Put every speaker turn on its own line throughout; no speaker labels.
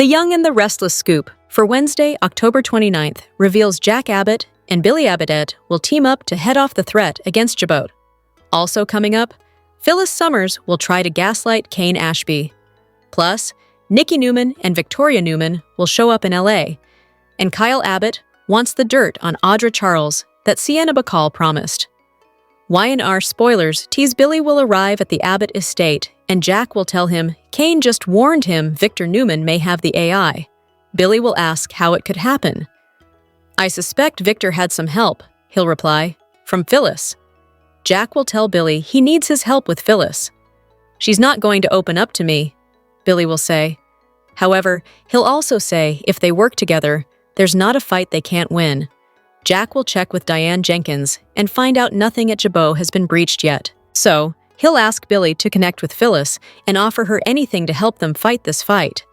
The Young and the Restless scoop for Wednesday, October 29th, reveals Jack Abbott and Billy Abbott will team up to head off the threat against Jabot. Also coming up, Phyllis Summers will try to gaslight Kane Ashby. Plus, Nikki Newman and Victoria Newman will show up in LA, and Kyle Abbott wants the dirt on Audra Charles that Sienna Bacall promised. Y&R spoilers tease Billy will arrive at the Abbott estate, and Jack will tell him Kane just warned him Victor Newman may have the AI. Billy will ask how it could happen. "I suspect Victor had some help," he'll reply, from Phyllis. Jack will tell Billy he needs his help with Phyllis. "She's not going to open up to me," Billy will say. However, he'll also say if they work together, there's not a fight they can't win. Jack will check with Diane Jenkins and find out nothing at Jabot has been breached yet. So, he'll ask Billy to connect with Phyllis and offer her anything to help them fight this fight.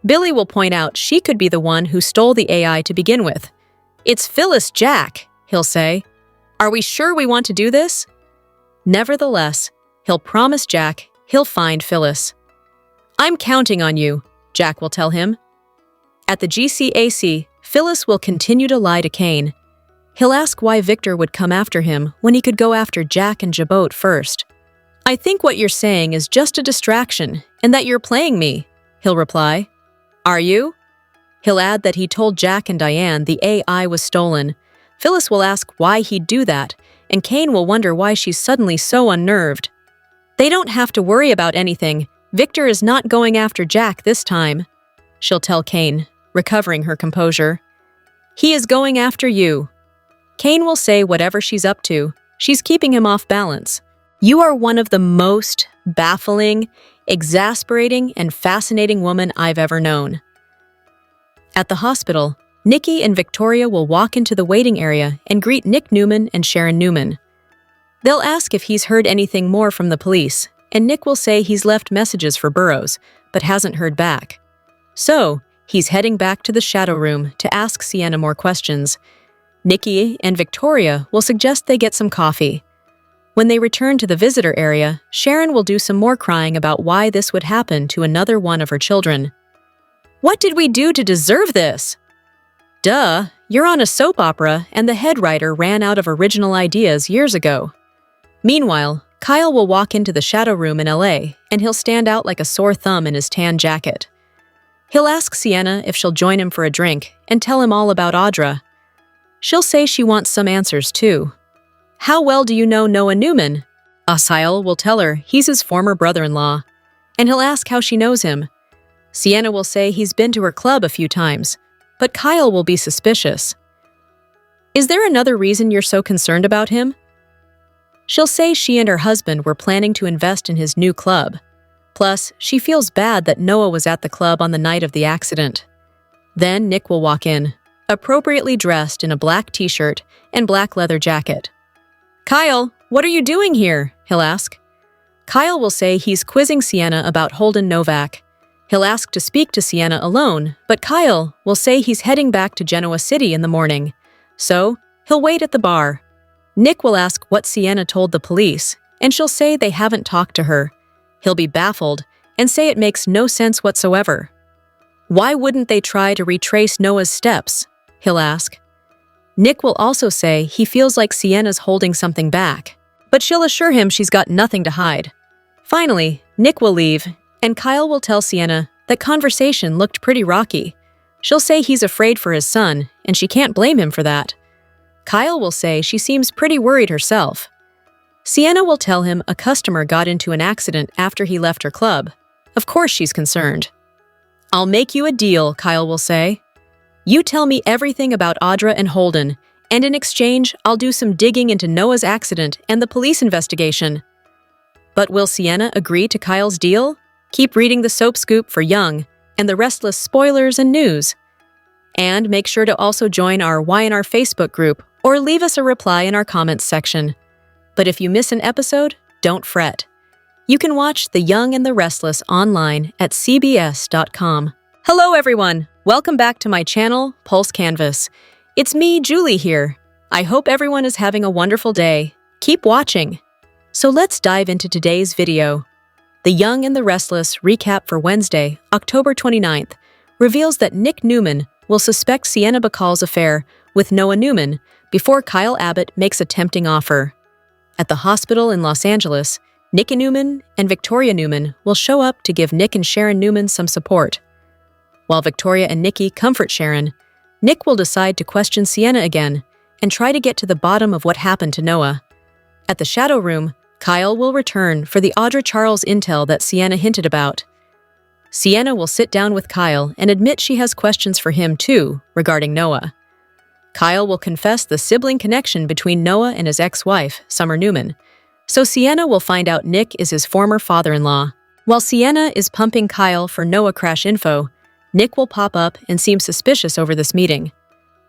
Billy will point out she could be the one who stole the AI to begin with. "It's Phyllis, Jack," he'll say. "Are we sure we want to do this?" Nevertheless, he'll promise Jack he'll find Phyllis. "I'm counting on you," Jack will tell him. At the GCAC, Phyllis will continue to lie to Kane. He'll ask why Victor would come after him when he could go after Jack and Jabot first. "I think what you're saying is just a distraction and that you're playing me," he'll reply. "Are you?" He'll add that he told Jack and Diane the AI was stolen. Phyllis will ask why he'd do that, and Kane will wonder why she's suddenly so unnerved. "They don't have to worry about anything. Victor is not going after Jack this time," she'll tell Kane, recovering her composure. "He is going after you." Kane will say whatever she's up to, she's keeping him off balance. "You are one of the most baffling, exasperating, and fascinating women I've ever known." At the hospital, Nikki and Victoria will walk into the waiting area and greet Nick Newman and Sharon Newman. They'll ask if he's heard anything more from the police, and Nick will say he's left messages for Burroughs, but hasn't heard back. So, he's heading back to the shadow room to ask Sienna more questions. Nikki and Victoria will suggest they get some coffee. When they return to the visitor area, Sharon will do some more crying about why this would happen to another one of her children. "What did we do to deserve this?" "Duh, you're on a soap opera and the head writer ran out of original ideas years ago." Meanwhile, Kyle will walk into the shadow room in LA and he'll stand out like a sore thumb in his tan jacket. He'll ask Sienna if she'll join him for a drink and tell him all about Audra. She'll say she wants some answers too. "How well do you know Noah Newman?" Kyle will tell her he's his former brother-in-law, and he'll ask how she knows him. Sienna will say he's been to her club a few times, but Kyle will be suspicious. "Is there another reason you're so concerned about him?" She'll say she and her husband were planning to invest in his new club. Plus, she feels bad that Noah was at the club on the night of the accident. Then Nick will walk in, appropriately dressed in a black t-shirt and black leather jacket. "Kyle, what are you doing here?" he'll ask. Kyle will say he's quizzing Sienna about Holden Novak. He'll ask to speak to Sienna alone, but Kyle will say he's heading back to Genoa City in the morning. So, he'll wait at the bar. Nick will ask what Sienna told the police, and she'll say they haven't talked to her. He'll be baffled and say it makes no sense whatsoever. "Why wouldn't they try to retrace Noah's steps?" he'll ask. Nick will also say he feels like Sienna's holding something back, but she'll assure him she's got nothing to hide. Finally, Nick will leave, and Kyle will tell Sienna that conversation looked pretty rocky. She'll say he's afraid for his son, and she can't blame him for that. Kyle will say she seems pretty worried herself. Sienna will tell him a customer got into an accident after he left her club. Of course she's concerned. "I'll make you a deal," Kyle will say. "You tell me everything about Audra and Holden, and in exchange, I'll do some digging into Noah's accident and the police investigation." But will Sienna agree to Kyle's deal? Keep reading the Soap Scoop for Young and the Restless spoilers and news. And make sure to also join our Y&R Facebook group or leave us a reply in our comments section. But if you miss an episode, don't fret. You can watch The Young and the Restless online at cbs.com. Hello everyone! Welcome back to my channel, Pulse Canvas. It's me, Julie here. I hope everyone is having a wonderful day. Keep watching. So let's dive into today's video. The Young and the Restless recap for Wednesday, October 29th, reveals that Nick Newman will suspect Sienna Bacall's affair with Noah Newman before Kyle Abbott makes a tempting offer. At the hospital in Los Angeles, Nikki Newman and Victoria Newman will show up to give Nick and Sharon Newman some support. While Victoria and Nikki comfort Sharon, Nick will decide to question Sienna again and try to get to the bottom of what happened to Noah. At the Shadow Room, Kyle will return for the Audra Charles intel that Sienna hinted about. Sienna will sit down with Kyle and admit she has questions for him too regarding Noah. Kyle will confess the sibling connection between Noah and his ex-wife, Summer Newman, so Sienna will find out Nick is his former father-in-law. While Sienna is pumping Kyle for Noah crash info, Nick will pop up and seem suspicious over this meeting.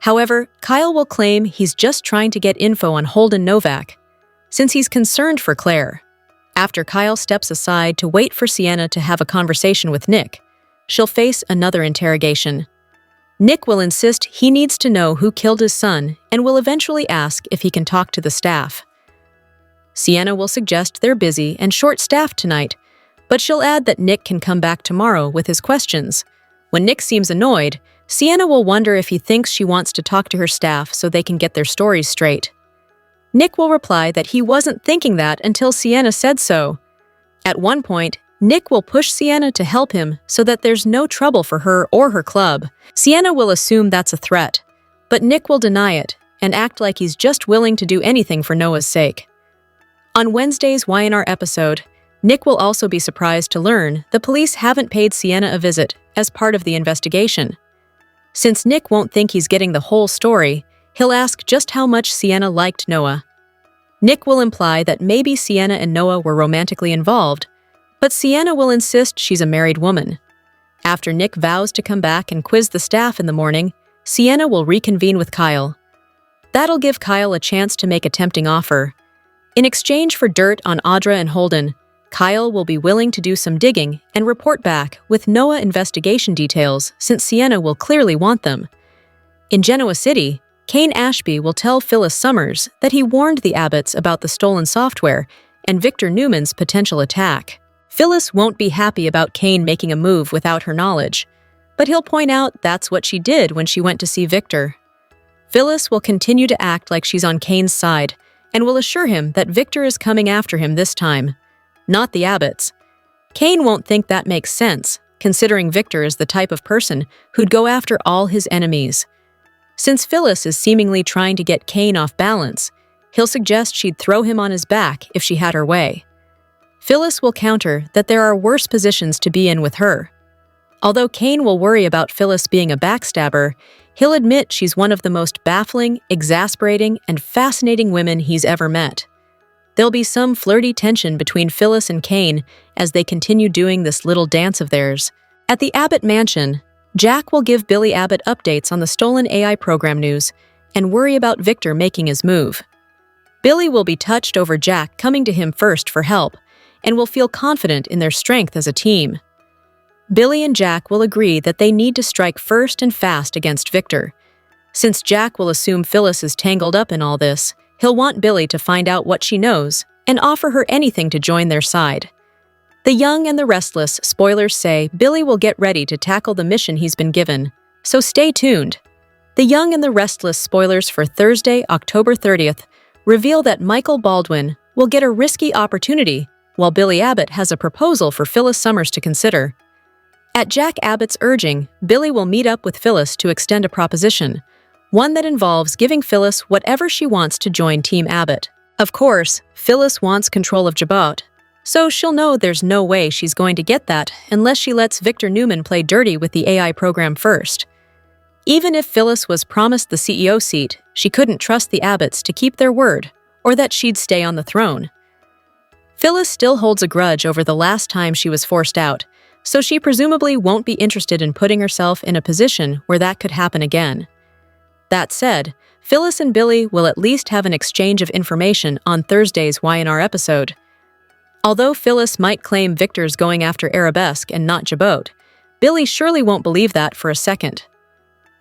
However, Kyle will claim he's just trying to get info on Holden Novak, since he's concerned for Claire. After Kyle steps aside to wait for Sienna to have a conversation with Nick, she'll face another interrogation. Nick will insist he needs to know who killed his son and will eventually ask if he can talk to the staff. Sienna will suggest they're busy and short-staffed tonight, but she'll add that Nick can come back tomorrow with his questions. When Nick seems annoyed, Sienna will wonder if he thinks she wants to talk to her staff so they can get their stories straight. Nick will reply that he wasn't thinking that until Sienna said so. At one point, Nick will push Sienna to help him so that there's no trouble for her or her club. Sienna will assume that's a threat, but Nick will deny it and act like he's just willing to do anything for Noah's sake. On Wednesday's Y&R episode, Nick will also be surprised to learn the police haven't paid Sienna a visit as part of the investigation. Since Nick won't think he's getting the whole story, he'll ask just how much Sienna liked Noah. Nick will imply that maybe Sienna and Noah were romantically involved, but Sienna will insist she's a married woman. After Nick vows to come back and quiz the staff in the morning, Sienna will reconvene with Kyle. That'll give Kyle a chance to make a tempting offer. In exchange for dirt on Audra and Holden, Kyle will be willing to do some digging and report back with Noah investigation details since Sienna will clearly want them. In Genoa City, Kane Ashby will tell Phyllis Summers that he warned the Abbotts about the stolen software and Victor Newman's potential attack. Phyllis won't be happy about Kane making a move without her knowledge, but he'll point out that's what she did when she went to see Victor. Phyllis will continue to act like she's on Kane's side and will assure him that Victor is coming after him this time, not the Abbotts. Kane won't think that makes sense, considering Victor is the type of person who'd go after all his enemies. Since Phyllis is seemingly trying to get Kane off balance, he'll suggest she'd throw him on his back if she had her way. Phyllis will counter that there are worse positions to be in with her. Although Kane will worry about Phyllis being a backstabber, he'll admit she's one of the most baffling, exasperating, and fascinating women he's ever met. There'll be some flirty tension between Phyllis and Kane as they continue doing this little dance of theirs. At the Abbott mansion, Jack will give Billy Abbott updates on the stolen AI program news and worry about Victor making his move. Billy will be touched over Jack coming to him first for help and will feel confident in their strength as a team. Billy and Jack will agree that they need to strike first and fast against Victor. Since Jack will assume Phyllis is tangled up in all this, he'll want Billy to find out what she knows and offer her anything to join their side. The Young and the Restless spoilers say Billy will get ready to tackle the mission he's been given, so stay tuned. The Young and the Restless spoilers for Thursday, October 30th, reveal that Michael Baldwin will get a risky opportunity while Billy Abbott has a proposal for Phyllis Summers to consider. At Jack Abbott's urging, Billy will meet up with Phyllis to extend a proposition, one that involves giving Phyllis whatever she wants to join Team Abbott. Of course, Phyllis wants control of Jabot, so she'll know there's no way she's going to get that unless she lets Victor Newman play dirty with the AI program first. Even if Phyllis was promised the CEO seat, she couldn't trust the Abbotts to keep their word, or that she'd stay on the throne. Phyllis still holds a grudge over the last time she was forced out, so she presumably won't be interested in putting herself in a position where that could happen again. That said, Phyllis and Billy will at least have an exchange of information on Thursday's Y&R episode. Although Phyllis might claim Victor's going after Arabesque and not Jabot, Billy surely won't believe that for a second.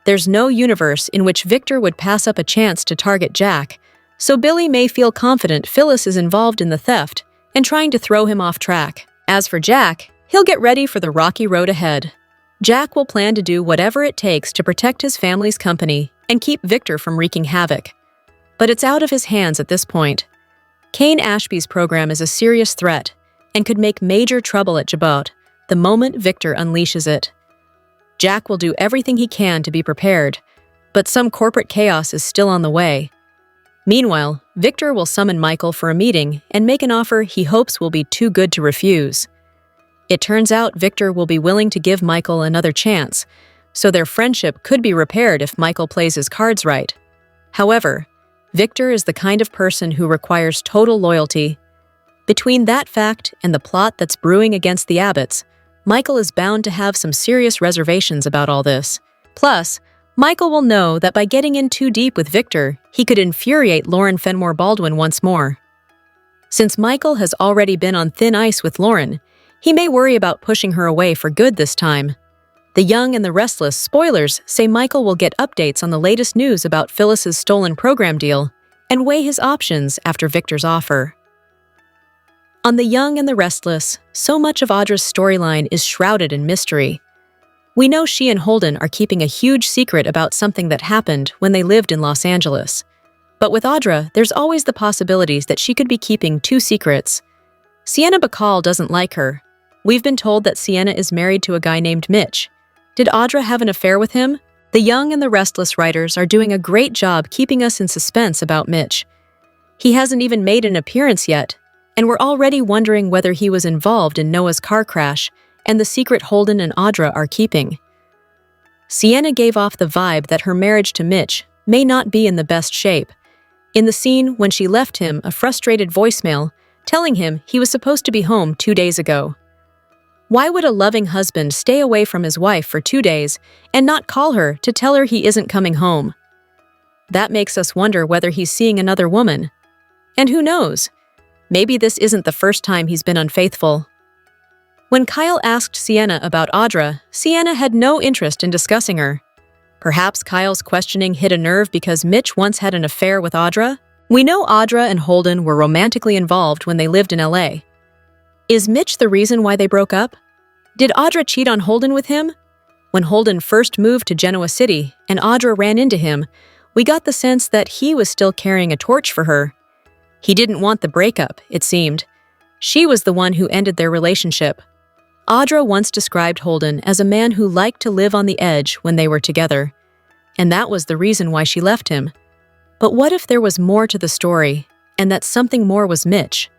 There's no universe in which Victor would pass up a chance to target Jack, so Billy may feel confident Phyllis is involved in the theft and trying to throw him off track. As for Jack, he'll get ready for the rocky road ahead. Jack will plan to do whatever it takes to protect his family's company and keep Victor from wreaking havoc. But it's out of his hands at this point. Kane Ashby's program is a serious threat and could make major trouble at Jabot the moment Victor unleashes it. Jack will do everything he can to be prepared, but some corporate chaos is still on the way. Meanwhile, Victor will summon Michael for a meeting and make an offer he hopes will be too good to refuse. It turns out Victor will be willing to give Michael another chance, so their friendship could be repaired if Michael plays his cards right. However, Victor is the kind of person who requires total loyalty. Between that fact and the plot that's brewing against the Abbotts, Michael is bound to have some serious reservations about all this. Plus, Michael will know that by getting in too deep with Victor, he could infuriate Lauren Fenmore Baldwin once more. Since Michael has already been on thin ice with Lauren, he may worry about pushing her away for good this time. The Young and the Restless spoilers say Michael will get updates on the latest news about Phyllis's stolen program deal and weigh his options after Victor's offer. On The Young and the Restless, so much of Audra's storyline is shrouded in mystery. We know she and Holden are keeping a huge secret about something that happened when they lived in Los Angeles. But with Audra, there's always the possibilities that she could be keeping two secrets. Sienna Bacall doesn't like her. We've been told that Sienna is married to a guy named Mitch. Did Audra have an affair with him? The Young and the Restless writers are doing a great job keeping us in suspense about Mitch. He hasn't even made an appearance yet, and we're already wondering whether he was involved in Noah's car crash and the secret Holden and Audra are keeping. Sienna gave off the vibe that her marriage to Mitch may not be in the best shape. In the scene when she left him a frustrated voicemail telling him he was supposed to be home 2 days ago. Why would a loving husband stay away from his wife for 2 days and not call her to tell her he isn't coming home? That makes us wonder whether he's seeing another woman. And who knows? Maybe this isn't the first time he's been unfaithful. When Kyle asked Sienna about Audra, Sienna had no interest in discussing her. Perhaps Kyle's questioning hit a nerve because Mitch once had an affair with Audra? We know Audra and Holden were romantically involved when they lived in LA. Is Mitch the reason why they broke up? Did Audra cheat on Holden with him? When Holden first moved to Genoa City and Audra ran into him, we got the sense that he was still carrying a torch for her. He didn't want the breakup, it seemed. She was the one who ended their relationship. Audra once described Holden as a man who liked to live on the edge when they were together, and that was the reason why she left him. But what if there was more to the story, and that something more was Mitch?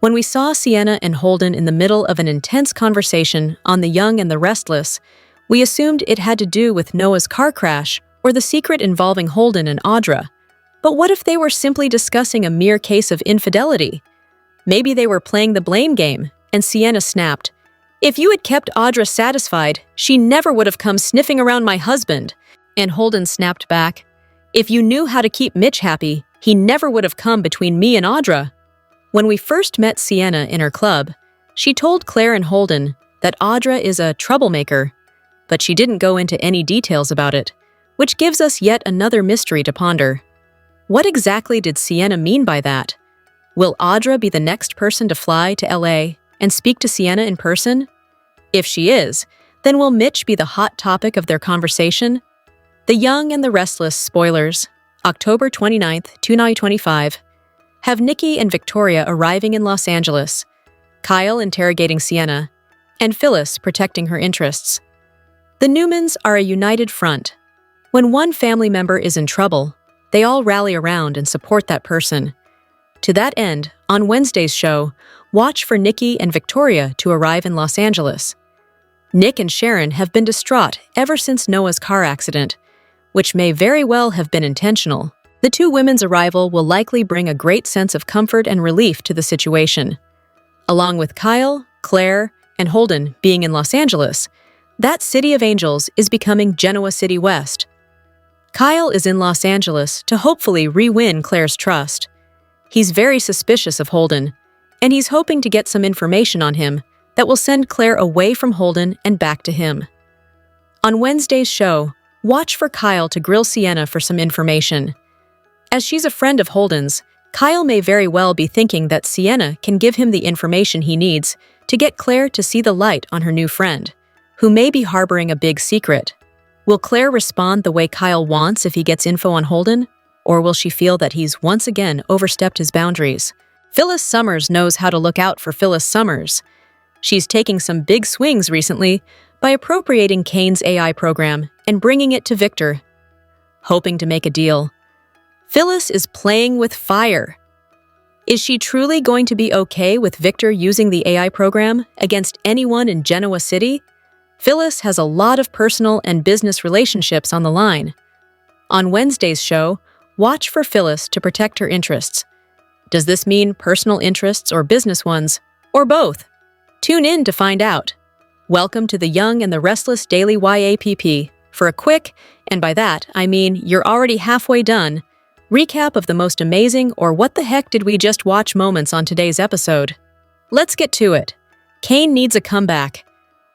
When we saw Sienna and Holden in the middle of an intense conversation on The Young and the Restless, we assumed it had to do with Noah's car crash or the secret involving Holden and Audra. But what if they were simply discussing a mere case of infidelity? Maybe they were playing the blame game, and Sienna snapped, "If you had kept Audra satisfied, she never would have come sniffing around my husband." And Holden snapped back, "If you knew how to keep Mitch happy, he never would have come between me and Audra." When we first met Sienna in her club, she told Claire and Holden that Audra is a troublemaker, but she didn't go into any details about it, which gives us yet another mystery to ponder. What exactly did Sienna mean by that? Will Audra be the next person to fly to LA and speak to Sienna in person? If she is, then will Mitch be the hot topic of their conversation? The Young and the Restless spoilers, October 29th, 2025, have Nikki and Victoria arriving in Los Angeles, Kyle interrogating Sienna, and Phyllis protecting her interests. The Newmans are a united front. When one family member is in trouble, they all rally around and support that person. To that end, on Wednesday's show, watch for Nikki and Victoria to arrive in Los Angeles. Nick and Sharon have been distraught ever since Noah's car accident, which may very well have been intentional. The two women's arrival will likely bring a great sense of comfort and relief to the situation. Along with Kyle, Claire, and Holden being in Los Angeles, that city of angels is becoming Genoa City West. Kyle is in Los Angeles to hopefully re-win Claire's trust. He's very suspicious of Holden, and he's hoping to get some information on him that will send Claire away from Holden and back to him. On Wednesday's show, watch for Kyle to grill Sienna for some information. As she's a friend of Holden's, Kyle may very well be thinking that Sienna can give him the information he needs to get Claire to see the light on her new friend, who may be harboring a big secret. Will Claire respond the way Kyle wants if he gets info on Holden? Or will she feel that he's once again overstepped his boundaries? Phyllis Summers knows how to look out for Phyllis Summers. She's taking some big swings recently by appropriating Kane's AI program and bringing it to Victor, hoping to make a deal. Phyllis is playing with fire. Is she truly going to be okay with Victor using the AI program against anyone in Genoa City? Phyllis has a lot of personal and business relationships on the line. On Wednesday's show, watch for Phyllis to protect her interests. Does this mean personal interests or business ones, or both? Tune in to find out. Welcome to the Young and the Restless Daily YAPP for a quick, and by that I mean you're already halfway done, recap of the most amazing or what the heck did we just watch moments on today's episode. Let's get to it. Kane needs a comeback.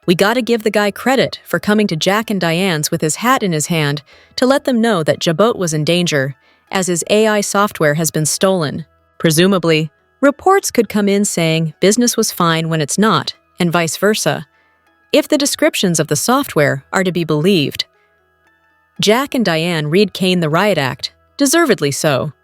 We gotta give the guy credit for coming to Jack and Diane's with his hat in his hand to let them know that Jabot was in danger, as his AI software has been stolen. Presumably, reports could come in saying business was fine when it's not, and vice versa, if the descriptions of the software are to be believed. Jack and Diane read Kane the Riot Act, deservedly so.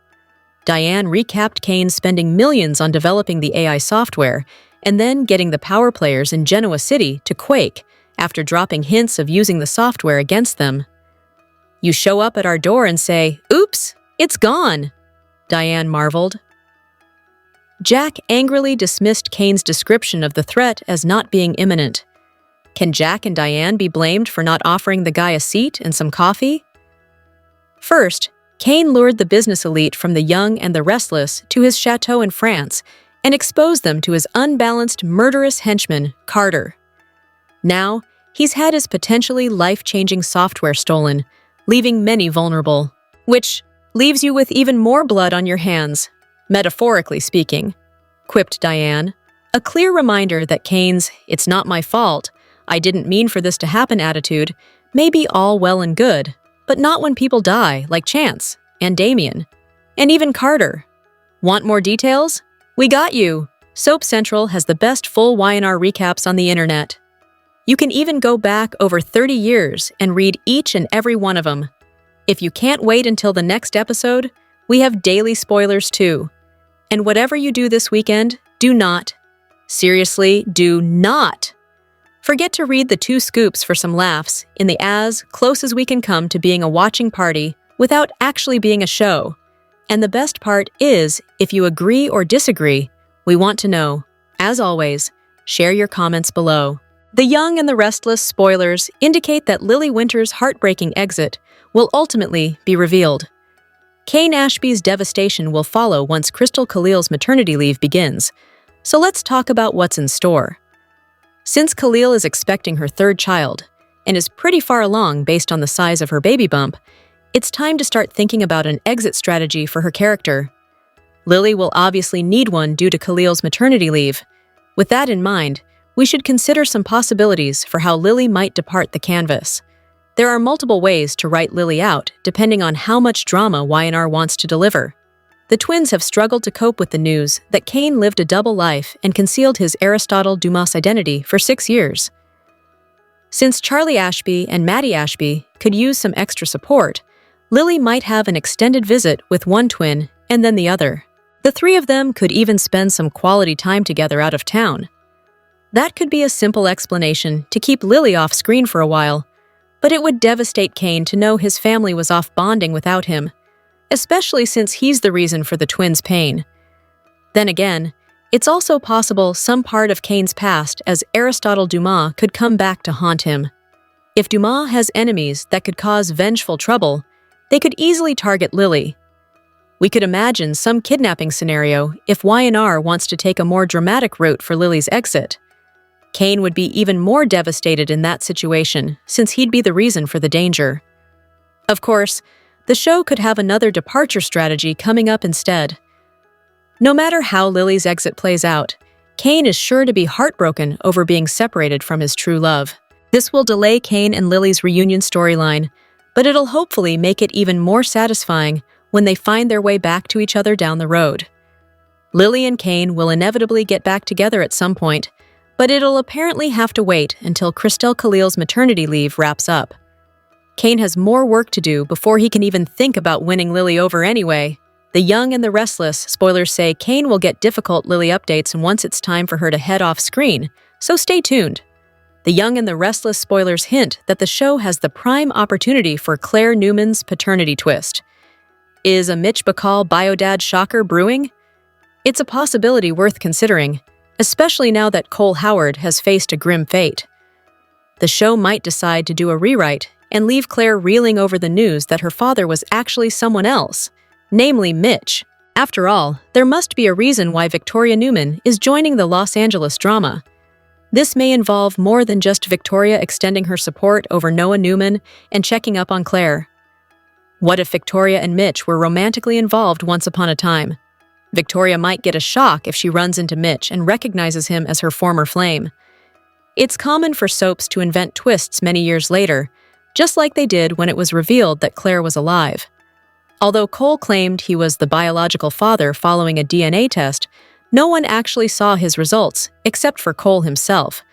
Diane recapped Kane spending millions on developing the AI software and then getting the power players in Genoa City to quake after dropping hints of using the software against them. You show up at our door and say, "Oops, it's gone," Diane marveled. Jack angrily dismissed Kane's description of the threat as not being imminent. Can Jack and Diane be blamed for not offering the guy a seat and some coffee? First, Kane lured the business elite from the Young and the Restless to his chateau in France and exposed them to his unbalanced, murderous henchman, Carter. Now, he's had his potentially life-changing software stolen, leaving many vulnerable, which leaves you with even more blood on your hands, metaphorically speaking, quipped Diane, a clear reminder that Kane's "it's not my fault, I didn't mean for this to happen" attitude may be all well and good, but not when people die, like Chance, and Damien, and even Carter. Want more details? We got you! Soap Central has the best full YNR recaps on the internet. You can even go back over 30 years and read each and every one of them. If you can't wait until the next episode, we have daily spoilers too. And whatever you do this weekend, do not, seriously, do not forget to read the 2 scoops for some laughs in the as close as we can come to being a watching party without actually being a show. And the best part is, if you agree or disagree, we want to know. As always, share your comments below. The Young and the Restless spoilers indicate that Lily Winter's heartbreaking exit will ultimately be revealed. Kane Ashby's devastation will follow once Crystal Khalil's maternity leave begins, so let's talk about what's in store. Since Khalil is expecting her 3rd child, and is pretty far along based on the size of her baby bump, it's time to start thinking about an exit strategy for her character. Lily will obviously need one due to Khalil's maternity leave. With that in mind, we should consider some possibilities for how Lily might depart the canvas. There are multiple ways to write Lily out, depending on how much drama YNR wants to deliver. The twins have struggled to cope with the news that Kane lived a double life and concealed his Aristotle Dumas identity for 6 years. Since Charlie Ashby and Maddie Ashby could use some extra support, Lily might have an extended visit with one twin and then the other. The 3 of them could even spend some quality time together out of town. That could be a simple explanation to keep Lily off screen for a while, but it would devastate Kane to know his family was off bonding without him, especially since he's the reason for the twins' pain. Then again, it's also possible some part of Kane's past as Aristotle Dumas could come back to haunt him. If Dumas has enemies that could cause vengeful trouble, they could easily target Lily. We could imagine some kidnapping scenario if YNR wants to take a more dramatic route for Lily's exit. Kane would be even more devastated in that situation, since he'd be the reason for the danger. Of course, the show could have another departure strategy coming up instead. No matter how Lily's exit plays out, Kane is sure to be heartbroken over being separated from his true love. This will delay Kane and Lily's reunion storyline, but it'll hopefully make it even more satisfying when they find their way back to each other down the road. Lily and Kane will inevitably get back together at some point, but it'll apparently have to wait until Christelle Khalil's maternity leave wraps up. Kane has more work to do before he can even think about winning Lily over anyway. The Young and the Restless spoilers say Kane will get difficult Lily updates once it's time for her to head off screen, so stay tuned. The Young and the Restless spoilers hint that the show has the prime opportunity for Claire Newman's paternity twist. Is a Mitch Bacall biodad shocker brewing? It's a possibility worth considering, especially now that Cole Howard has faced a grim fate. The show might decide to do a rewrite and leave Claire reeling over the news that her father was actually someone else, namely Mitch. After all, there must be a reason why Victoria Newman is joining the Los Angeles drama. This may involve more than just Victoria extending her support over Noah Newman and checking up on Claire. What if Victoria and Mitch were romantically involved once upon a time? Victoria might get a shock if she runs into Mitch and recognizes him as her former flame. It's common for soaps to invent twists many years later, just like they did when it was revealed that Claire was alive. Although Cole claimed he was the biological father following a DNA test, no one actually saw his results, except for Cole himself.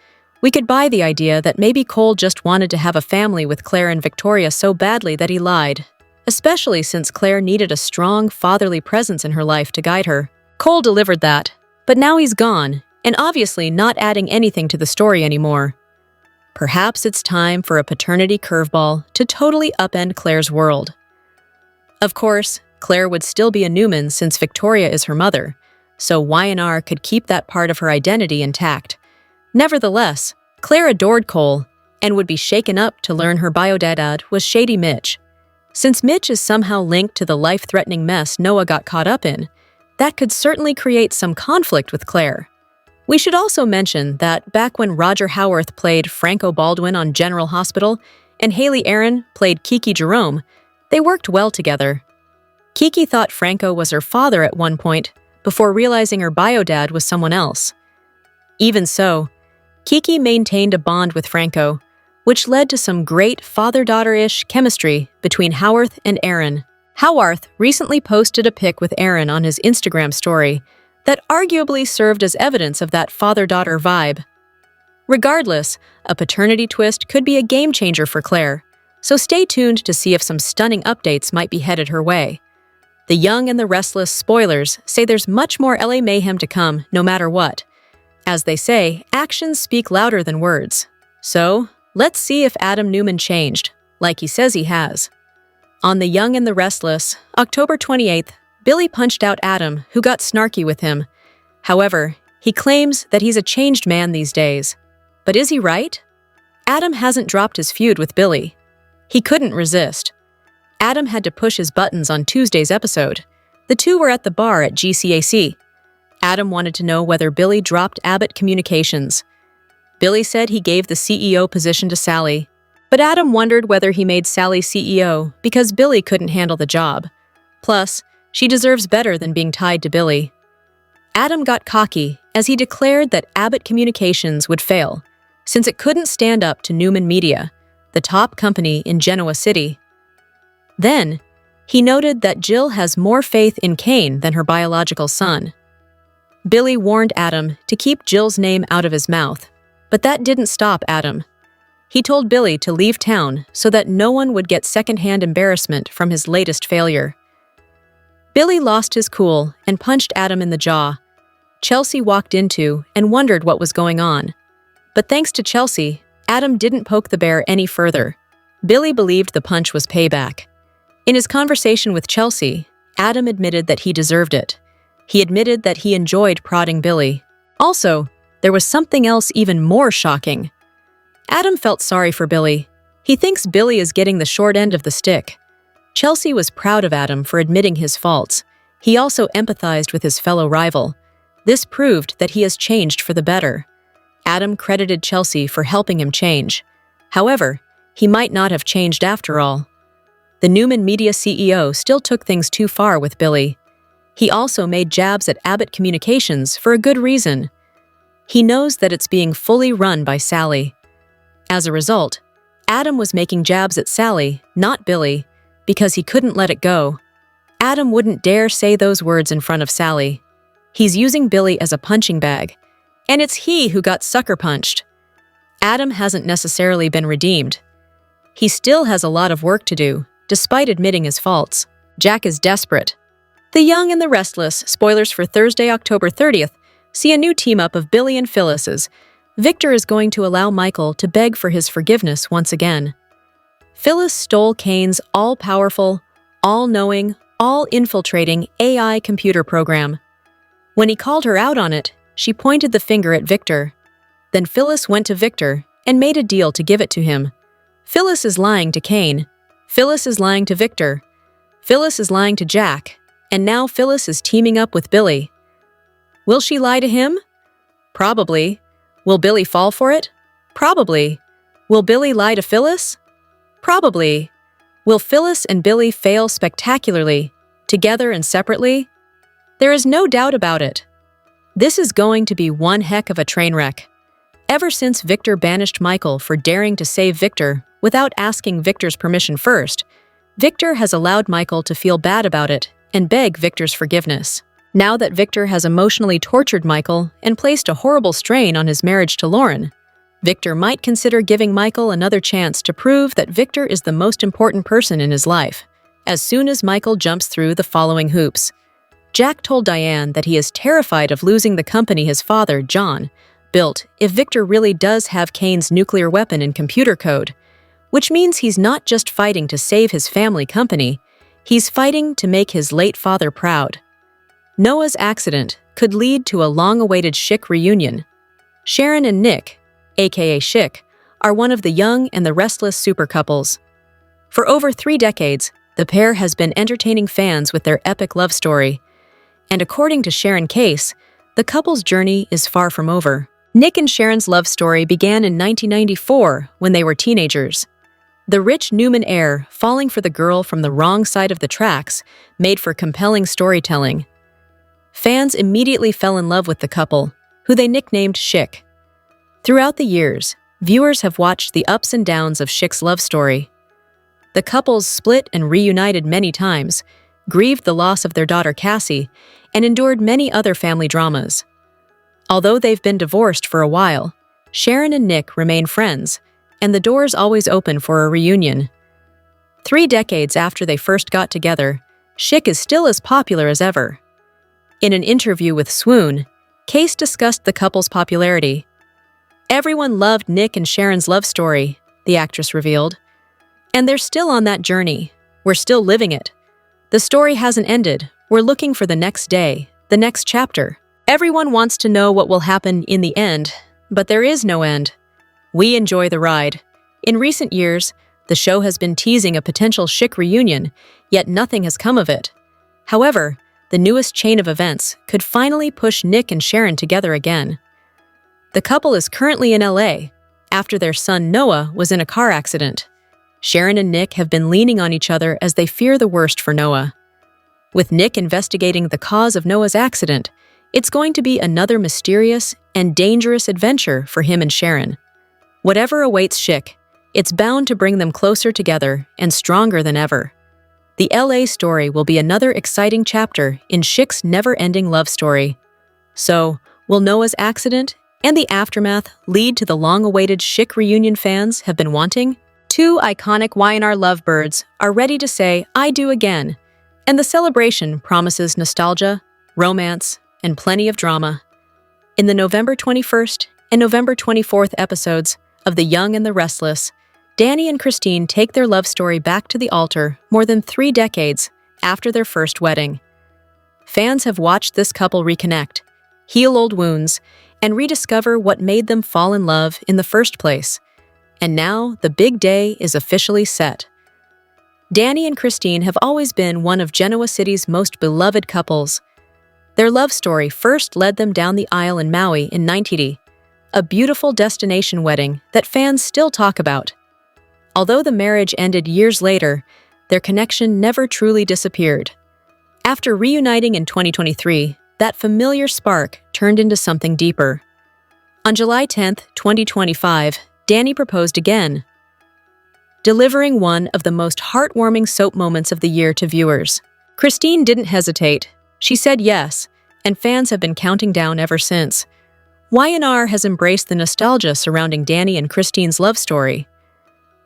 We could buy the idea that maybe Cole just wanted to have a family with Claire and Victoria so badly that he lied, especially since Claire needed a strong fatherly presence in her life to guide her. Cole delivered that, but now he's gone, and obviously not adding anything to the story anymore. Perhaps it's time for a paternity curveball to totally upend Claire's world. Of course, Claire would still be a Newman since Victoria is her mother, so Y&R could keep that part of her identity intact. Nevertheless, Claire adored Cole and would be shaken up to learn her biodad was Shady Mitch. Since Mitch is somehow linked to the life-threatening mess Noah got caught up in, that could certainly create some conflict with Claire. We should also mention that back when Roger Howarth played Franco Baldwin on General Hospital and Haley Aaron played Kiki Jerome, they worked well together. Kiki thought Franco was her father at one point before realizing her biodad was someone else. Even so, Kiki maintained a bond with Franco, which led to some great father-daughter-ish chemistry between Howarth and Aaron. Howarth recently posted a pic with Aaron on his Instagram story that arguably served as evidence of that father-daughter vibe. Regardless, a paternity twist could be a game-changer for Claire, so stay tuned to see if some stunning updates might be headed her way. The Young and the Restless spoilers say there's much more LA mayhem to come, no matter what. As they say, actions speak louder than words. So, let's see if Adam Newman changed, like he says he has. On The Young and the Restless, October 28th, Billy punched out Adam, who got snarky with him. However, he claims that he's a changed man these days. But is he right? Adam hasn't dropped his feud with Billy. He couldn't resist. Adam had to push his buttons on Tuesday's episode. The two were at the bar at GCAC. Adam wanted to know whether Billy dropped Abbott Communications. Billy said he gave the CEO position to Sally, but Adam wondered whether he made Sally CEO because Billy couldn't handle the job. Plus, she deserves better than being tied to Billy. Adam got cocky as he declared that Abbott Communications would fail, since it couldn't stand up to Newman Media, the top company in Genoa City. Then, he noted that Jill has more faith in Kane than her biological son. Billy warned Adam to keep Jill's name out of his mouth, but that didn't stop Adam. He told Billy to leave town so that no one would get secondhand embarrassment from his latest failure. Billy lost his cool and punched Adam in the jaw. Chelsea walked into and wondered what was going on. But thanks to Chelsea, Adam didn't poke the bear any further. Billy believed the punch was payback. In his conversation with Chelsea, Adam admitted that he deserved it. He admitted that he enjoyed prodding Billy. Also, there was something else even more shocking. Adam felt sorry for Billy. He thinks Billy is getting the short end of the stick. Chelsea was proud of Adam for admitting his faults. He also empathized with his fellow rival. This proved that he has changed for the better. Adam credited Chelsea for helping him change. However, he might not have changed after all. The Newman Media CEO still took things too far with Billy. He also made jabs at Abbott Communications for a good reason. He knows that it's being fully run by Sally. As a result, Adam was making jabs at Sally, not Billy, because he couldn't let it go. Adam wouldn't dare say those words in front of Sally. He's using Billy as a punching bag. And it's he who got sucker punched. Adam hasn't necessarily been redeemed. He still has a lot of work to do, despite admitting his faults. Jack is desperate. The Young and the Restless, spoilers for Thursday, October 30th, see a new team-up of Billy and Phyllis as Victor is going to allow Michael to beg for his forgiveness once again. Phyllis stole Kane's all-powerful, all-knowing, all-infiltrating AI computer program. When he called her out on it, she pointed the finger at Victor. Then Phyllis went to Victor and made a deal to give it to him. Phyllis is lying to Kane. Phyllis is lying to Victor. Phyllis is lying to Jack. And now Phyllis is teaming up with Billy. Will she lie to him? Probably. Will Billy fall for it? Probably. Will Billy lie to Phyllis? Probably. Will Phyllis and Billy fail spectacularly, together and separately? There is no doubt about it. This is going to be one heck of a train wreck. Ever since Victor banished Michael for daring to save Victor without asking Victor's permission first, Victor has allowed Michael to feel bad about it and beg Victor's forgiveness. Now that Victor has emotionally tortured Michael and placed a horrible strain on his marriage to Lauren, Victor might consider giving Michael another chance to prove that Victor is the most important person in his life, as soon as Michael jumps through the following hoops. Jack told Diane that he is terrified of losing the company his father, John, built if Victor really does have Kane's nuclear weapon in computer code, which means he's not just fighting to save his family company, he's fighting to make his late father proud. Noah's accident could lead to a long-awaited Schick reunion. Sharon and Nick, aka Schick, are one of the Young and the Restless super couples. For over 3 decades, the pair has been entertaining fans with their epic love story. And according to Sharon Case, the couple's journey is far from over. Nick and Sharon's love story began in 1994 when they were teenagers. The rich Newman heir falling for the girl from the wrong side of the tracks made for compelling storytelling. Fans immediately fell in love with the couple, who they nicknamed Schick. Throughout the years, viewers have watched the ups and downs of Schick's love story. The couples split and reunited many times, grieved the loss of their daughter Cassie, and endured many other family dramas. Although they've been divorced for a while, Sharon and Nick remain friends, and the door's always open for a reunion. 3 decades after they first got together, Schick is still as popular as ever. In an interview with Swoon, Case discussed the couple's popularity. Everyone loved Nick and Sharon's love story, the actress revealed. And they're still on that journey. We're still living it. The story hasn't ended. We're looking for the next day, the next chapter. Everyone wants to know what will happen in the end, but there is no end. We enjoy the ride. In recent years, the show has been teasing a potential Schick reunion, yet nothing has come of it. However, the newest chain of events could finally push Nick and Sharon together again. The couple is currently in LA, after their son Noah was in a car accident. Sharon and Nick have been leaning on each other as they fear the worst for Noah. With Nick investigating the cause of Noah's accident, it's going to be another mysterious and dangerous adventure for him and Sharon. Whatever awaits Schick, it's bound to bring them closer together and stronger than ever. The LA story will be another exciting chapter in Schick's never-ending love story. So, will Noah's accident and the aftermath lead to the long-awaited Schick reunion fans have been wanting? 2 iconic Y&R lovebirds are ready to say, "I do" again, and the celebration promises nostalgia, romance, and plenty of drama. In the November 21st and November 24th episodes of The Young and the Restless, Danny and Christine take their love story back to the altar more than 3 decades after their first wedding. Fans have watched this couple reconnect, heal old wounds, and rediscover what made them fall in love in the first place. And now, the big day is officially set. Danny and Christine have always been one of Genoa City's most beloved couples. Their love story first led them down the aisle in Maui in 1980, a beautiful destination wedding that fans still talk about. Although the marriage ended years later, their connection never truly disappeared. After reuniting in 2023, that familiar spark turned into something deeper. On July 10, 2025, Danny proposed again, delivering one of the most heartwarming soap moments of the year to viewers. Christine didn't hesitate. She said yes, and fans have been counting down ever since. Y&R has embraced the nostalgia surrounding Danny and Christine's love story.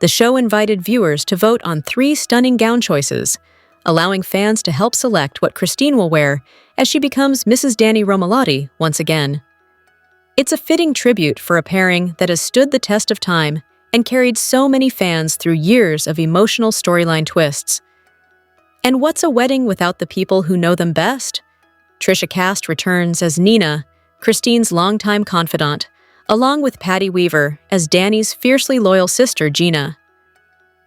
The show invited viewers to vote on 3 stunning gown choices, allowing fans to help select what Christine will wear as she becomes Mrs. Danny Romalotti once again. It's a fitting tribute for a pairing that has stood the test of time and carried so many fans through years of emotional storyline twists. And what's a wedding without the people who know them best? Trisha Cast returns as Nina, Christine's longtime confidant, along with Patty Weaver as Danny's fiercely loyal sister, Gina.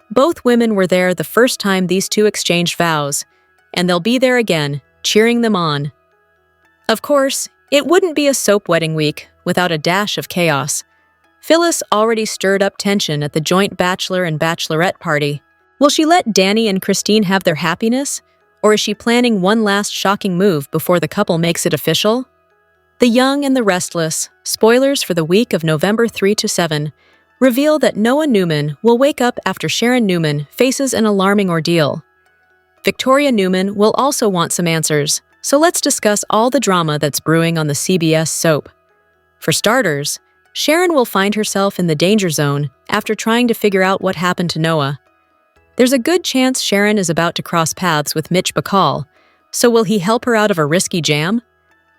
Both women were there the first time these two exchanged vows, and they'll be there again, cheering them on. Of course, it wouldn't be a soap wedding week without a dash of chaos. Phyllis already stirred up tension at the joint bachelor and bachelorette party. Will she let Danny and Christine have their happiness, or is she planning one last shocking move before the couple makes it official? The Young and the Restless, spoilers for the week of November 3 to 7, reveal that Noah Newman will wake up after Sharon Newman faces an alarming ordeal. Victoria Newman will also want some answers, so let's discuss all the drama that's brewing on the CBS soap. For starters, Sharon will find herself in the danger zone after trying to figure out what happened to Noah. There's a good chance Sharon is about to cross paths with Mitch Bacall, so will he help her out of a risky jam?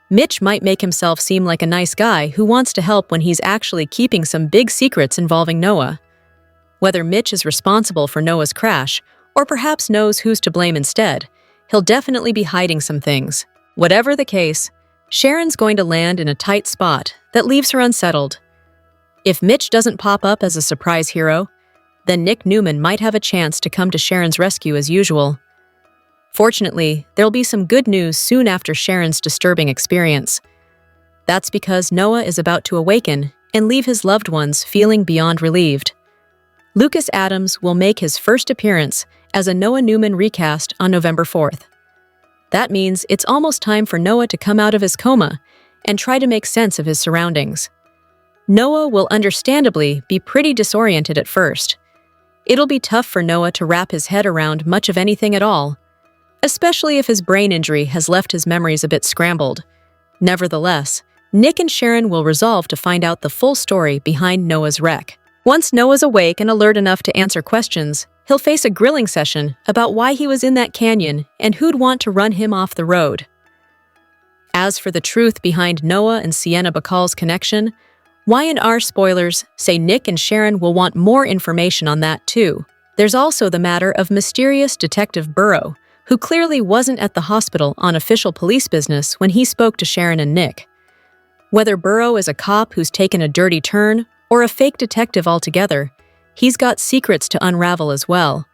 Mitch might make himself seem like a nice guy who wants to help when he's actually keeping some big secrets involving Noah. Whether Mitch is responsible for Noah's crash, or perhaps knows who's to blame instead, he'll definitely be hiding some things. Whatever the case, Sharon's going to land in a tight spot that leaves her unsettled. If Mitch doesn't pop up as a surprise hero, then Nick Newman might have a chance to come to Sharon's rescue as usual. Fortunately, there'll be some good news soon after Sharon's disturbing experience. That's because Noah is about to awaken and leave his loved ones feeling beyond relieved. Lucas Adams will make his first appearance as a Noah Newman recast on November 4th. That means it's almost time for Noah to come out of his coma and try to make sense of his surroundings. Noah will understandably be pretty disoriented at first. It'll be tough for Noah to wrap his head around much of anything at all, especially if his brain injury has left his memories a bit scrambled. Nevertheless, Nick and Sharon will resolve to find out the full story behind Noah's wreck. Once Noah's awake and alert enough to answer questions, he'll face a grilling session about why he was in that canyon and who'd want to run him off the road. As for the truth behind Noah and Sienna Bacall's connection, Y&R spoilers say Nick and Sharon will want more information on that too. There's also the matter of mysterious Detective Burrow, who clearly wasn't at the hospital on official police business when he spoke to Sharon and Nick. Whether Burrow is a cop who's taken a dirty turn or a fake detective altogether, he's got secrets to unravel as well.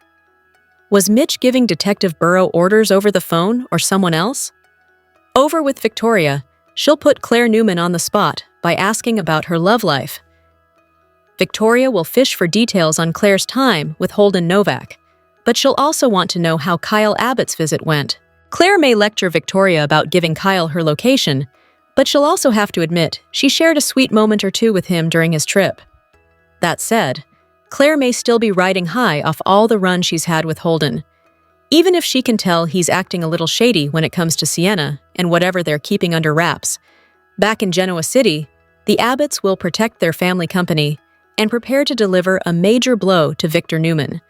Was Mitch giving Detective Burrow orders over the phone or someone else? Over with Victoria, she'll put Claire Newman on the spot by asking about her love life. Victoria will fish for details on Claire's time with Holden Novak, but she'll also want to know how Kyle Abbott's visit went. Claire may lecture Victoria about giving Kyle her location, but she'll also have to admit she shared a sweet moment or two with him during his trip. That said, Claire may still be riding high off all the run she's had with Holden, even if she can tell he's acting a little shady when it comes to Sienna and whatever they're keeping under wraps. Back in Genoa City, the Abbotts will protect their family company and prepare to deliver a major blow to Victor Newman.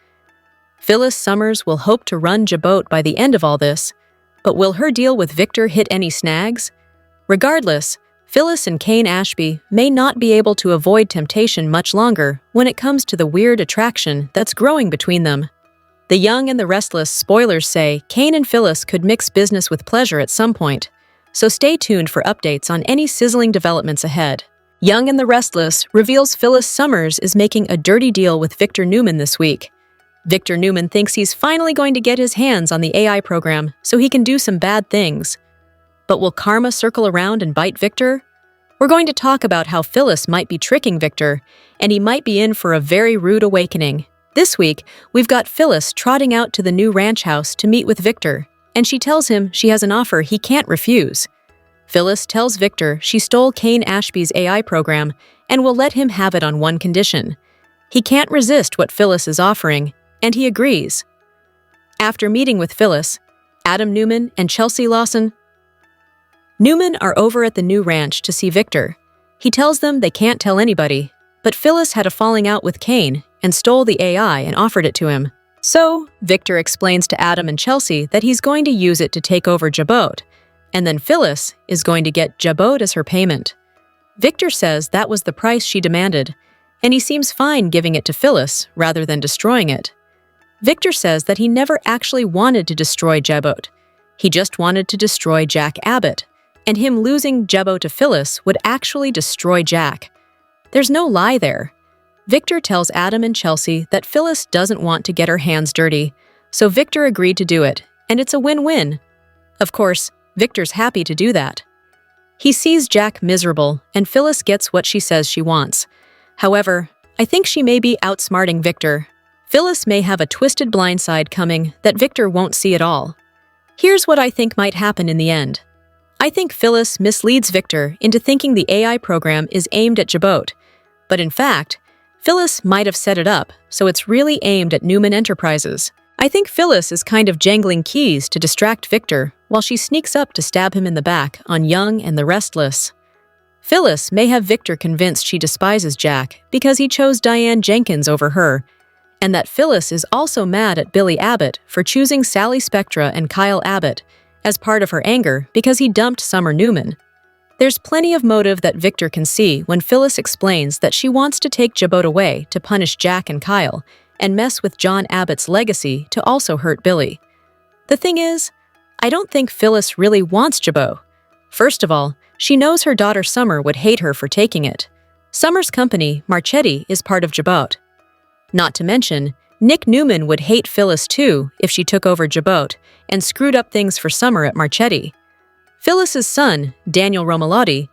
Phyllis Summers will hope to run Jabot by the end of all this, but will her deal with Victor hit any snags? Regardless, Phyllis and Kane Ashby may not be able to avoid temptation much longer when it comes to the weird attraction that's growing between them. The Young and the Restless spoilers say Kane and Phyllis could mix business with pleasure at some point, so stay tuned for updates on any sizzling developments ahead. Young and the Restless reveals Phyllis Summers is making a dirty deal with Victor Newman this week. Victor Newman thinks he's finally going to get his hands on the AI program so he can do some bad things. But will karma circle around and bite Victor? We're going to talk about how Phyllis might be tricking Victor, and he might be in for a very rude awakening. This week, we've got Phyllis trotting out to the new ranch house to meet with Victor, and she tells him she has an offer he can't refuse. Phyllis tells Victor she stole Kane Ashby's AI program and will let him have it on one condition. He can't resist what Phyllis is offering, and he agrees. After meeting with Phyllis, Adam Newman and Chelsea Lawson Newman are over at the new ranch to see Victor. He tells them they can't tell anybody, but Phyllis had a falling out with Kane and stole the AI and offered it to him. So, Victor explains to Adam and Chelsea that he's going to use it to take over Jabot, and then Phyllis is going to get Jabot as her payment. Victor says that was the price she demanded, and he seems fine giving it to Phyllis rather than destroying it. Victor says that he never actually wanted to destroy Jabot. He just wanted to destroy Jack Abbott, and him losing Jabot to Phyllis would actually destroy Jack. There's no lie there. Victor tells Adam and Chelsea that Phyllis doesn't want to get her hands dirty, so Victor agreed to do it, and it's a win-win. Of course, Victor's happy to do that. He sees Jack miserable, and Phyllis gets what she says she wants. However, I think she may be outsmarting Victor. Phyllis may have a twisted blindside coming that Victor won't see at all. Here's what I think might happen in the end. I think Phyllis misleads Victor into thinking the AI program is aimed at Jabot, but in fact, Phyllis might have set it up, so it's really aimed at Newman Enterprises. I think Phyllis is kind of jangling keys to distract Victor while she sneaks up to stab him in the back on Young and the Restless. Phyllis may have Victor convinced she despises Jack because he chose Diane Jenkins over her, and that Phyllis is also mad at Billy Abbott for choosing Sally Spectra and Kyle Abbott as part of her anger because he dumped Summer Newman. There's plenty of motive that Victor can see when Phyllis explains that she wants to take Jabot away to punish Jack and Kyle and mess with John Abbott's legacy to also hurt Billy. The thing is, I don't think Phyllis really wants Jabot. First of all, she knows her daughter Summer would hate her for taking it. Summer's company, Marchetti, is part of Jabot. Not to mention, Nick Newman would hate Phyllis too if she took over Jabot and screwed up things for Summer at Marchetti. Phyllis's son, Daniel Romalotti,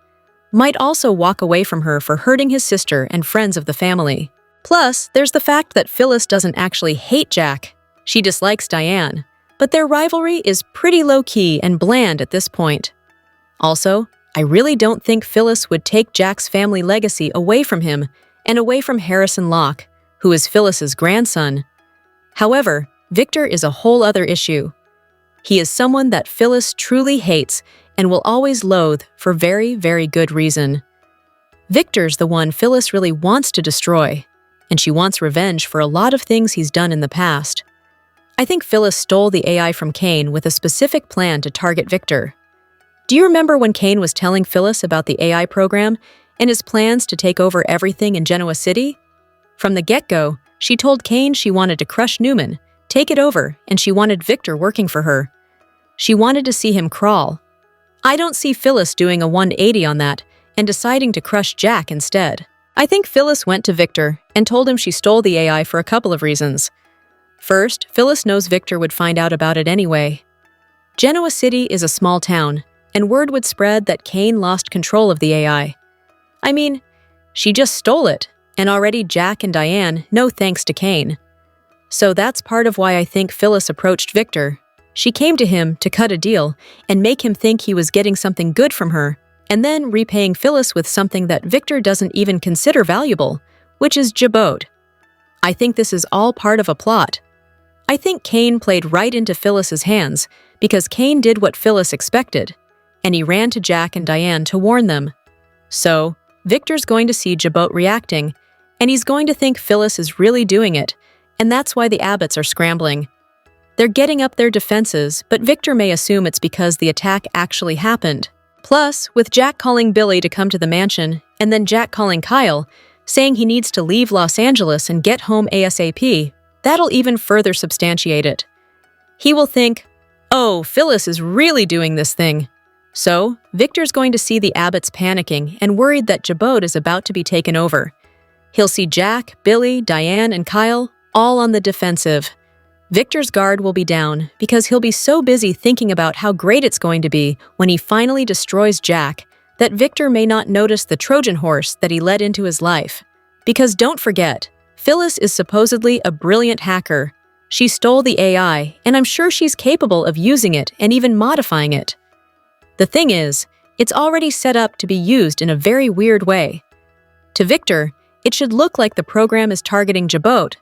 might also walk away from her for hurting his sister and friends of the family. Plus, there's the fact that Phyllis doesn't actually hate Jack. She dislikes Diane, but their rivalry is pretty low-key and bland at this point. Also, I really don't think Phyllis would take Jack's family legacy away from him and away from Harrison Locke, who is Phyllis's grandson. However, Victor is a whole other issue. He is someone that Phyllis truly hates and will always loathe for very, very good reason. Victor's the one Phyllis really wants to destroy, and she wants revenge for a lot of things he's done in the past. I think Phyllis stole the AI from Kane with a specific plan to target Victor. Do you remember when Kane was telling Phyllis about the AI program and his plans to take over everything in Genoa City? From the get-go, she told Kane she wanted to crush Newman, take it over, and she wanted Victor working for her. She wanted to see him crawl. I don't see Phyllis doing a 180 on that and deciding to crush Jack instead. I think Phyllis went to Victor and told him she stole the AI for a couple of reasons. First, Phyllis knows Victor would find out about it anyway. Genoa City is a small town, and word would spread that Kane lost control of the AI. I mean, she just stole it, and already Jack and Diane know thanks to Kane. So that's part of why I think Phyllis approached Victor. She came to him to cut a deal and make him think he was getting something good from her, and then repaying Phyllis with something that Victor doesn't even consider valuable, which is Jabot. I think this is all part of a plot. I think Kane played right into Phyllis's hands because Kane did what Phyllis expected, and he ran to Jack and Diane to warn them. So, Victor's going to see Jabot reacting, and he's going to think Phyllis is really doing it, and that's why the Abbotts are scrambling. They're getting up their defenses, but Victor may assume it's because the attack actually happened. Plus, with Jack calling Billy to come to the mansion, and then Jack calling Kyle, saying he needs to leave Los Angeles and get home ASAP, that'll even further substantiate it. He will think, oh, Phyllis is really doing this thing. So, Victor's going to see the Abbotts panicking and worried that Jabot is about to be taken over. He'll see Jack, Billy, Diane, and Kyle all on the defensive. Victor's guard will be down because he'll be so busy thinking about how great it's going to be when he finally destroys Jack that Victor may not notice the Trojan horse that he led into his life. Because don't forget, Phyllis is supposedly a brilliant hacker. She stole the AI, and I'm sure she's capable of using it and even modifying it. The thing is, it's already set up to be used in a very weird way. To Victor, it should look like the program is targeting Jabot,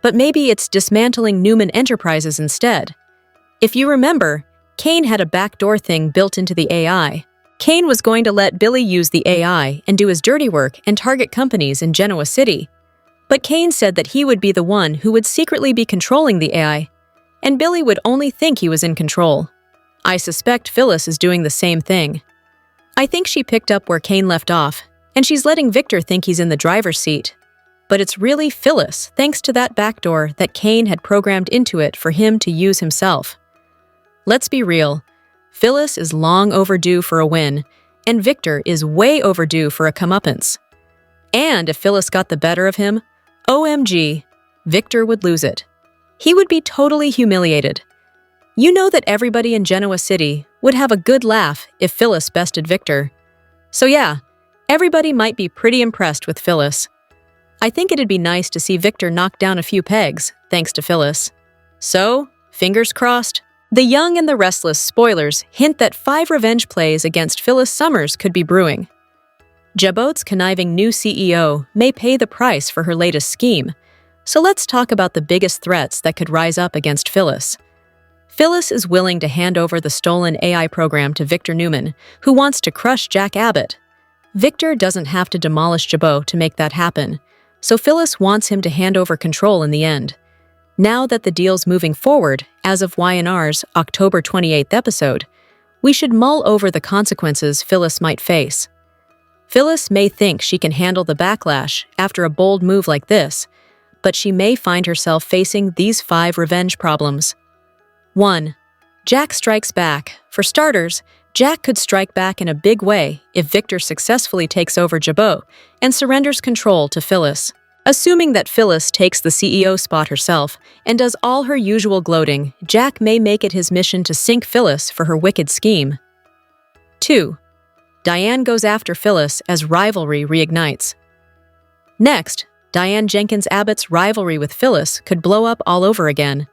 but maybe it's dismantling Newman Enterprises instead. If you remember, Kane had a backdoor thing built into the AI. Kane was going to let Billy use the AI and do his dirty work and target companies in Genoa City. But Kane said that he would be the one who would secretly be controlling the AI, and Billy would only think he was in control. I suspect Phyllis is doing the same thing. I think she picked up where Kane left off, and she's letting Victor think he's in the driver's seat. But it's really Phyllis, thanks to that backdoor that Kane had programmed into it for him to use himself. Let's be real. Phyllis is long overdue for a win, and Victor is way overdue for a comeuppance. And if Phyllis got the better of him, OMG, Victor would lose it. He would be totally humiliated. You know that everybody in Genoa City would have a good laugh if Phyllis bested Victor. So yeah, everybody might be pretty impressed with Phyllis. I think it'd be nice to see Victor knock down a few pegs, thanks to Phyllis. So, fingers crossed. The Young and the Restless spoilers hint that 5 revenge plays against Phyllis Summers could be brewing. Jabot's conniving new CEO may pay the price for her latest scheme, so let's talk about the biggest threats that could rise up against Phyllis. Phyllis is willing to hand over the stolen AI program to Victor Newman, who wants to crush Jack Abbott. Victor doesn't have to demolish Jabot to make that happen, so Phyllis wants him to hand over control in the end. Now that the deal's moving forward, as of YNR's October 28th episode, we should mull over the consequences Phyllis might face. Phyllis may think she can handle the backlash after a bold move like this, but she may find herself facing these 5 revenge problems. 1. Jack strikes back. For starters, Jack could strike back in a big way if Victor successfully takes over Jabot and surrenders control to Phyllis. Assuming that Phyllis takes the CEO spot herself and does all her usual gloating, Jack may make it his mission to sink Phyllis for her wicked scheme. 2. Diane goes after Phyllis as rivalry reignites. Next, Diane Jenkins Abbott's rivalry with Phyllis could blow up all over again.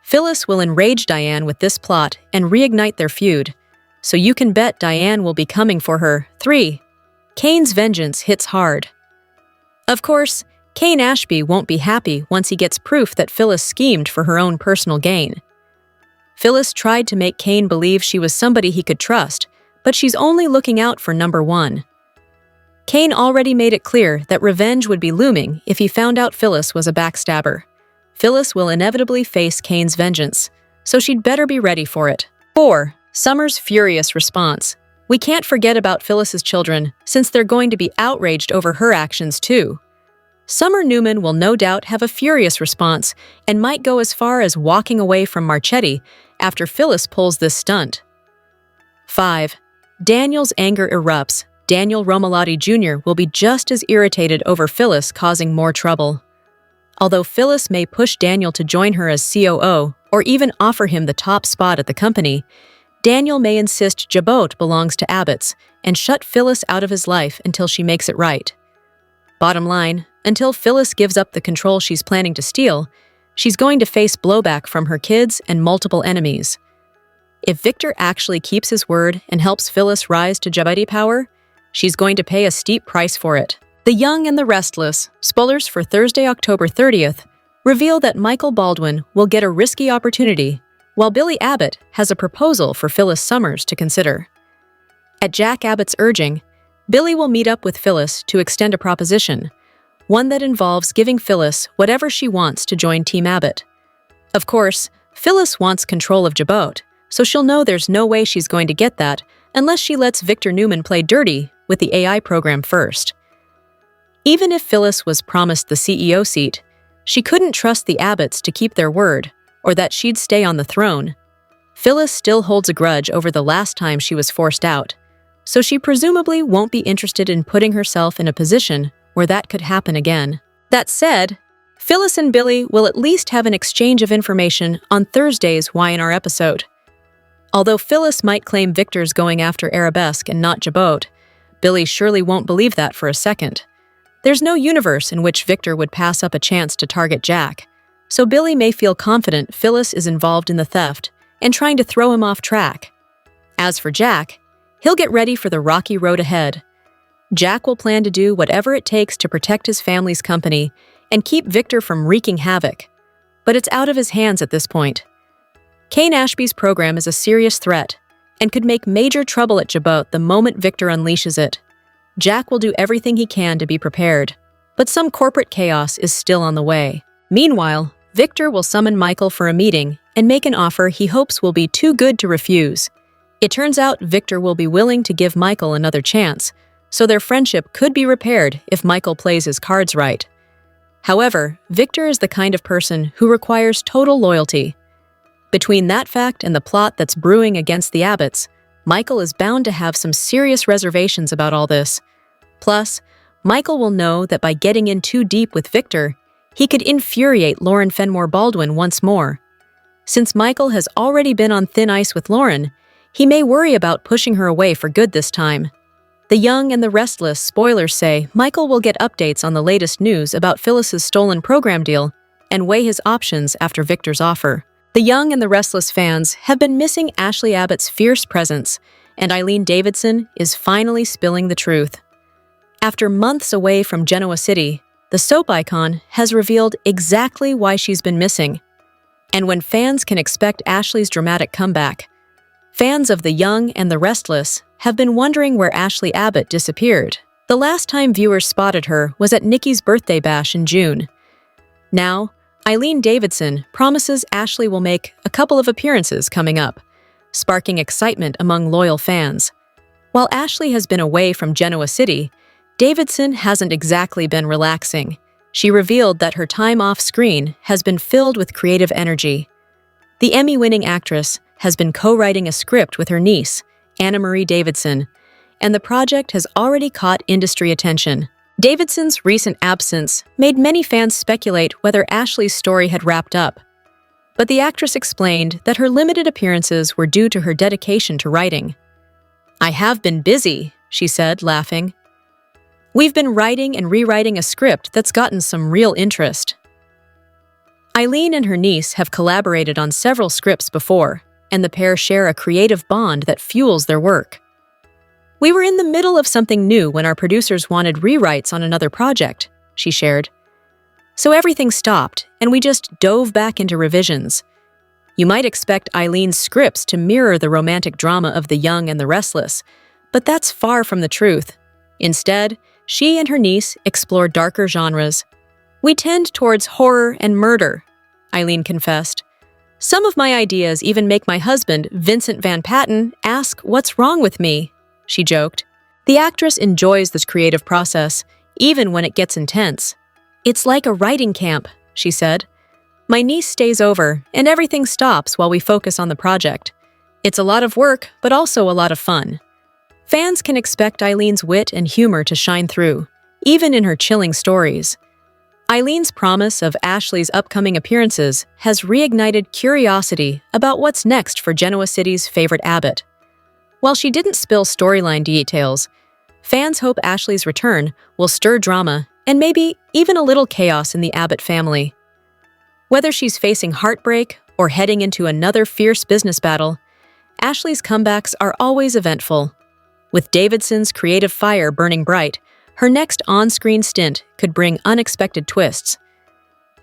Phyllis will enrage Diane with this plot and reignite their feud, so you can bet Diane will be coming for her. 3. Kane's vengeance hits hard. Of course, Kane Ashby won't be happy once he gets proof that Phyllis schemed for her own personal gain. Phyllis tried to make Kane believe she was somebody he could trust, but she's only looking out for number 1. Kane already made it clear that revenge would be looming if he found out Phyllis was a backstabber. Phyllis will inevitably face Kane's vengeance, so she'd better be ready for it. 4. Summer's furious response. We can't forget about Phyllis's children, since they're going to be outraged over her actions too. Summer Newman will no doubt have a furious response and might go as far as walking away from Marchetti after Phyllis pulls this stunt. 5. Daniel's anger erupts. Daniel Romalotti Jr. will be just as irritated over Phyllis causing more trouble. Although Phyllis may push Daniel to join her as COO or even offer him the top spot at the company, Daniel may insist Jabot belongs to Abbott's and shut Phyllis out of his life until she makes it right. Bottom line, until Phyllis gives up the control she's planning to steal, she's going to face blowback from her kids and multiple enemies. If Victor actually keeps his word and helps Phyllis rise to Jaboti power, she's going to pay a steep price for it. The Young and the Restless, spoilers for Thursday, October 30th, reveal that Michael Baldwin will get a risky opportunity, while Billy Abbott has a proposal for Phyllis Summers to consider. At Jack Abbott's urging, Billy will meet up with Phyllis to extend a proposition, one that involves giving Phyllis whatever she wants to join Team Abbott. Of course, Phyllis wants control of Jabot, so she'll know there's no way she's going to get that unless she lets Victor Newman play dirty with the AI program first. Even if Phyllis was promised the CEO seat, she couldn't trust the Abbotts to keep their word, or that she'd stay on the throne. Phyllis still holds a grudge over the last time she was forced out, so she presumably won't be interested in putting herself in a position where that could happen again. That said, Phyllis and Billy will at least have an exchange of information on Thursday's YNR episode. Although Phyllis might claim Victor's going after Arabesque and not Jabot, Billy surely won't believe that for a second. There's no universe in which Victor would pass up a chance to target Jack, so Billy may feel confident Phyllis is involved in the theft and trying to throw him off track. As for Jack, he'll get ready for the rocky road ahead. Jack will plan to do whatever it takes to protect his family's company and keep Victor from wreaking havoc, but it's out of his hands at this point. Kane Ashby's program is a serious threat, and could make major trouble at Jabot the moment Victor unleashes it. Jack will do everything he can to be prepared, but some corporate chaos is still on the way. Meanwhile, Victor will summon Michael for a meeting and make an offer he hopes will be too good to refuse. It turns out Victor will be willing to give Michael another chance, so their friendship could be repaired if Michael plays his cards right. However, Victor is the kind of person who requires total loyalty. Between that fact and the plot that's brewing against the Abbotts, Michael is bound to have some serious reservations about all this. Plus, Michael will know that by getting in too deep with Victor, he could infuriate Lauren Fenmore Baldwin once more. Since Michael has already been on thin ice with Lauren, he may worry about pushing her away for good this time. The Young and the Restless spoilers say Michael will get updates on the latest news about Phyllis's stolen program deal and weigh his options after Victor's offer. The Young and the Restless fans have been missing Ashley Abbott's fierce presence, and Eileen Davidson is finally spilling the truth. After months away from Genoa City, the soap icon has revealed exactly why she's been missing, and when fans can expect Ashley's dramatic comeback. Fans of The Young and the Restless have been wondering where Ashley Abbott disappeared. The last time viewers spotted her was at Nikki's birthday bash in June. Now, Eileen Davidson promises Ashley will make a couple of appearances coming up, sparking excitement among loyal fans. While Ashley has been away from Genoa City, Davidson hasn't exactly been relaxing. She revealed that her time off screen has been filled with creative energy. The Emmy-winning actress has been co-writing a script with her niece, Anna Marie Davidson, and the project has already caught industry attention. Davidson's recent absence made many fans speculate whether Ashley's story had wrapped up. But the actress explained that her limited appearances were due to her dedication to writing. "I have been busy," she said, laughing. "We've been writing and rewriting a script that's gotten some real interest." Eileen and her niece have collaborated on several scripts before, and the pair share a creative bond that fuels their work. "We were in the middle of something new when our producers wanted rewrites on another project," she shared. "So everything stopped, and we just dove back into revisions." You might expect Eileen's scripts to mirror the romantic drama of The Young and the Restless, but that's far from the truth. Instead, she and her niece explore darker genres. "We tend towards horror and murder," Eileen confessed. "Some of my ideas even make my husband, Vincent Van Patten, ask what's wrong with me," she joked. The actress enjoys this creative process, even when it gets intense. "It's like a writing camp," she said. "My niece stays over, and everything stops while we focus on the project. It's a lot of work, but also a lot of fun." Fans can expect Eileen's wit and humor to shine through, even in her chilling stories. Eileen's promise of Ashley's upcoming appearances has reignited curiosity about what's next for Genoa City's favorite Abbott. While she didn't spill storyline details, fans hope Ashley's return will stir drama and maybe even a little chaos in the Abbott family. Whether she's facing heartbreak or heading into another fierce business battle, Ashley's comebacks are always eventful. With Davidson's creative fire burning bright, her next on-screen stint could bring unexpected twists.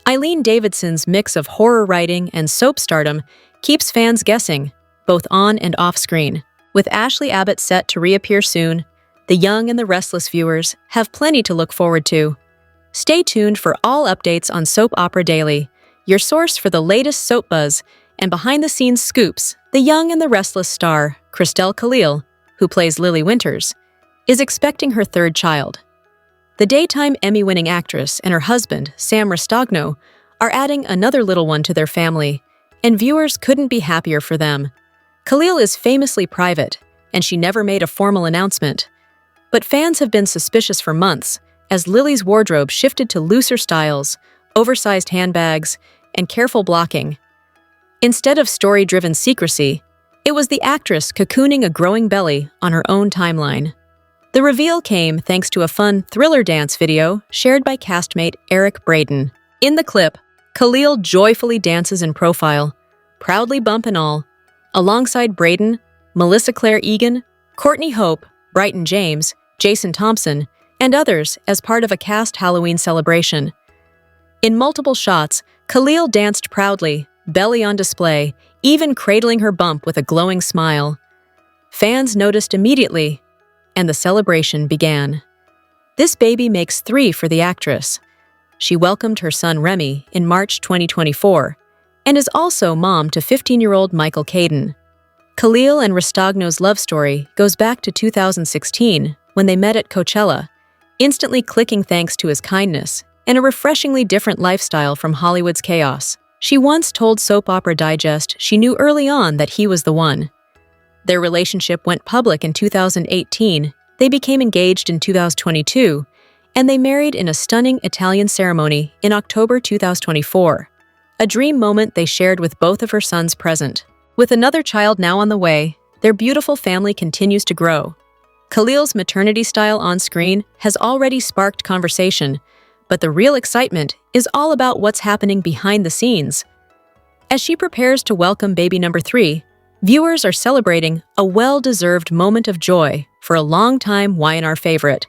Eileen Davidson's mix of horror writing and soap stardom keeps fans guessing, both on and off-screen. With Ashley Abbott set to reappear soon, The Young and the Restless viewers have plenty to look forward to. Stay tuned for all updates on Soap Opera Daily, your source for the latest soap buzz and behind-the-scenes scoops. The Young and the Restless star, Christelle Khalil, who plays Lily Winters, is expecting her third child. The daytime Emmy-winning actress and her husband, Sam Restagno, are adding another little one to their family, and viewers couldn't be happier for them. Khalil is famously private, and she never made a formal announcement. But fans have been suspicious for months, as Lily's wardrobe shifted to looser styles, oversized handbags, and careful blocking. Instead of story-driven secrecy, it was the actress cocooning a growing belly on her own timeline. The reveal came thanks to a fun thriller dance video shared by castmate Eric Braeden. In the clip, Khalil joyfully dances in profile, proudly bump and all, alongside Braeden, Melissa Claire Egan, Courtney Hope, Brighton James, Jason Thompson, and others as part of a cast Halloween celebration. In multiple shots, Khalil danced proudly, belly on display, even cradling her bump with a glowing smile. Fans noticed immediately, and the celebration began. This baby makes 3 for the actress. She welcomed her son Remy in March 2024 and is also mom to 15-year-old Michael Caden. Khalil and Rostogno's love story goes back to 2016 when they met at Coachella, instantly clicking thanks to his kindness and a refreshingly different lifestyle from Hollywood's chaos. She once told Soap Opera Digest she knew early on that he was the one. Their relationship went public in 2018, they became engaged in 2022, and they married in a stunning Italian ceremony in October 2024. A dream moment they shared with both of her sons present. With another child now on the way, their beautiful family continues to grow. Khalil's maternity style on screen has already sparked conversation, but the real excitement is all about what's happening behind the scenes. As she prepares to welcome baby number 3, viewers are celebrating a well-deserved moment of joy for a long-time Y&R favorite.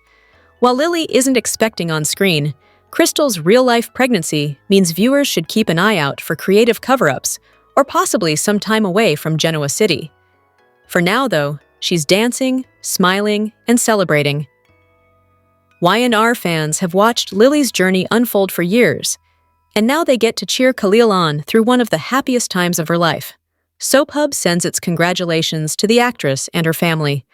While Lily isn't expecting on screen, Crystal's real-life pregnancy means viewers should keep an eye out for creative cover-ups or possibly some time away from Genoa City. For now, though, she's dancing, smiling, and celebrating. Y&R fans have watched Lily's journey unfold for years, and now they get to cheer Khalil on through one of the happiest times of her life. SoapHub sends its congratulations to the actress and her family.